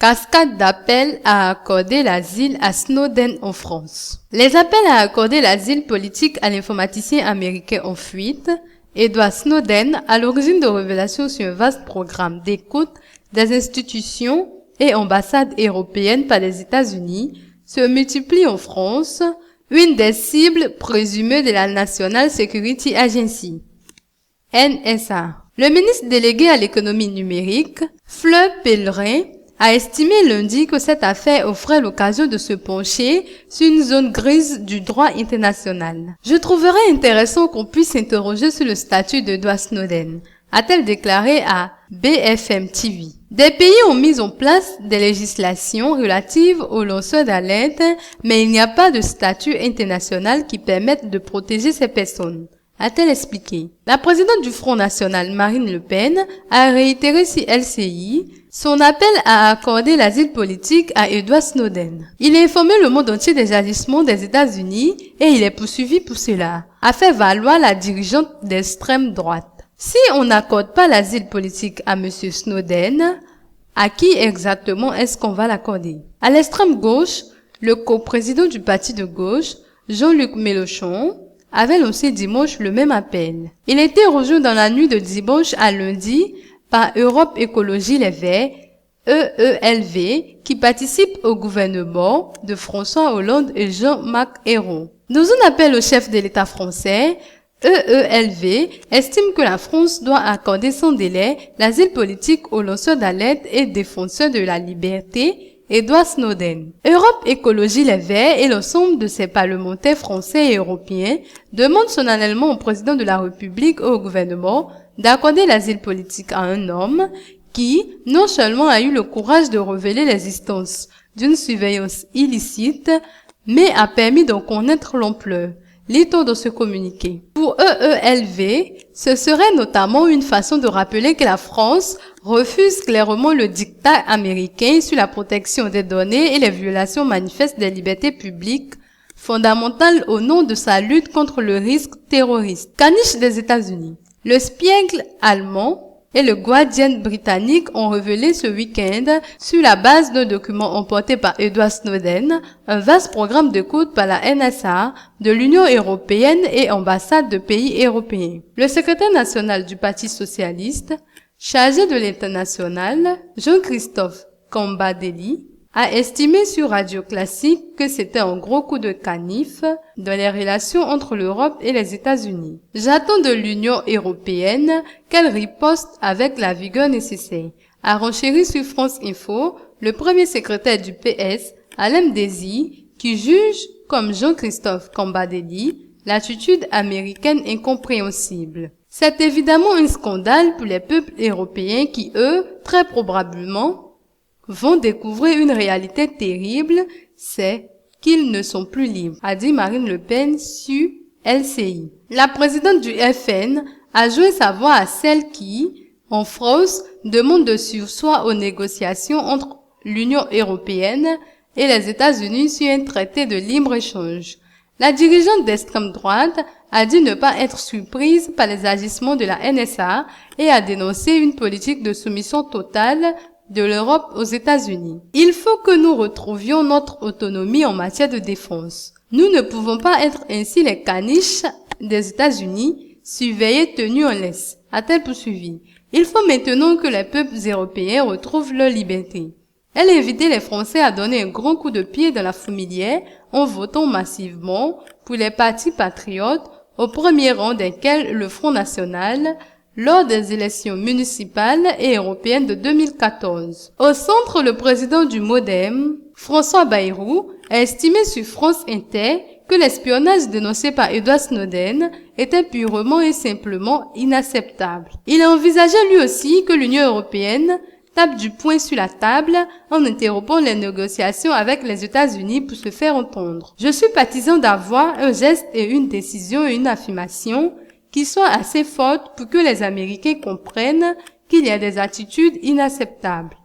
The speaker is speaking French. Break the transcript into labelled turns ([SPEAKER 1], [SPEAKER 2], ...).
[SPEAKER 1] Cascade d'appels à accorder l'asile à Snowden en France. Les appels à accorder l'asile politique à l'informaticien américain en fuite, Edward Snowden, à l'origine de révélations sur un vaste programme d'écoute des institutions et ambassades européennes par les États-Unis, se multiplient en France, une des cibles présumées de la National Security Agency, NSA. Le ministre délégué à l'économie numérique, Fleur Pellerin, a estimé lundi que cette affaire offrait l'occasion de se pencher sur une zone grise du droit international. Je trouverais intéressant qu'on puisse s'interroger sur le statut d'Edward Snowden, a-t-elle déclaré à BFM TV. Des pays ont mis en place des législations relatives aux lanceurs d'alerte, mais il n'y a pas de statut international qui permette de protéger ces personnes, a-t-elle expliqué. La présidente du Front National, Marine Le Pen, a réitéré sur LCI son appel à accorder l'asile politique à Edward Snowden. Il a informé le monde entier des agissements des États-Unis et il est poursuivi pour cela, a fait valoir la dirigeante d'extrême droite. Si on n'accorde pas l'asile politique à M. Snowden, à qui exactement est-ce qu'on va l'accorder? À l'extrême gauche, le coprésident du parti de gauche, Jean-Luc Mélenchon, avait lancé dimanche le même appel. Il a été rejoint dans la nuit de dimanche à lundi par Europe Écologie Les Verts, EELV, qui participe au gouvernement de François Hollande et Jean-Marc Ayrault. Dans un appel au chef de l'État français, EELV estime que la France doit accorder sans délai l'asile politique aux lanceurs d'alerte et défenseurs de la liberté, Edward Snowden. Europe Écologie Les Verts et l'ensemble de ses parlementaires français et européens demandent solennellement au président de la République et au gouvernement d'accorder l'asile politique à un homme qui, non seulement a eu le courage de révéler l'existence d'une surveillance illicite, mais a permis d'en connaître l'ampleur. Lit-on dans ce communiqué. Pour EELV, ce serait notamment une façon de rappeler que la France refuse clairement le diktat américain sur la protection des données et les violations manifestes des libertés publiques fondamentales au nom de sa lutte contre le risque terroriste. Caniche des États-Unis. Le Spiegel allemand et le Guardian britannique ont révélé ce week-end, sur la base d'un document emporté par Edward Snowden, un vaste programme d'écoute par la NSA, de l'Union européenne et ambassades de pays européens. Le secrétaire national du Parti socialiste, chargé de l'international, Jean-Christophe Cambadély, a estimé sur Radio Classique que c'était un gros coup de canif dans les relations entre l'Europe et les États-Unis. J'attends de l'Union européenne qu'elle riposte avec la vigueur nécessaire, a renchéri sur France Info le premier secrétaire du PS, Alain Désir, qui juge, comme Jean-Christophe Cambadély, l'attitude américaine incompréhensible. C'est évidemment un scandale pour les peuples européens qui, eux, très probablement, vont découvrir une réalité terrible, c'est qu'ils ne sont plus libres, a dit Marine Le Pen sur LCI. La présidente du FN a joué sa voix à celle qui, en France, demande de surseoir aux négociations entre l'Union européenne et les États-Unis sur un traité de libre-échange. La dirigeante d'extrême droite a dit ne pas être surprise par les agissements de la NSA et a dénoncé une politique de soumission totale de l'Europe aux États-Unis. Il faut que nous retrouvions notre autonomie en matière de défense. Nous ne pouvons pas être ainsi les caniches des États-Unis, surveillés, tenus en laisse, a-t-elle poursuivi. Il faut maintenant que les peuples européens retrouvent leur liberté. Elle a invité les Français à donner un grand coup de pied dans la fourmilière en votant massivement pour les partis patriotes, au premier rang desquels le Front National, lors des élections municipales et européennes de 2014. Au centre, le président du MoDem, François Bayrou, a estimé sur France Inter que l'espionnage dénoncé par Edward Snowden était purement et simplement inacceptable. Il a envisagé lui aussi que l'Union européenne tape du poing sur la table en interrompant les négociations avec les États-Unis pour se faire entendre. Je suis partisan d'avoir un geste et une décision et une affirmation qui soit assez forte pour que les Américains comprennent qu'il y a des attitudes inacceptables.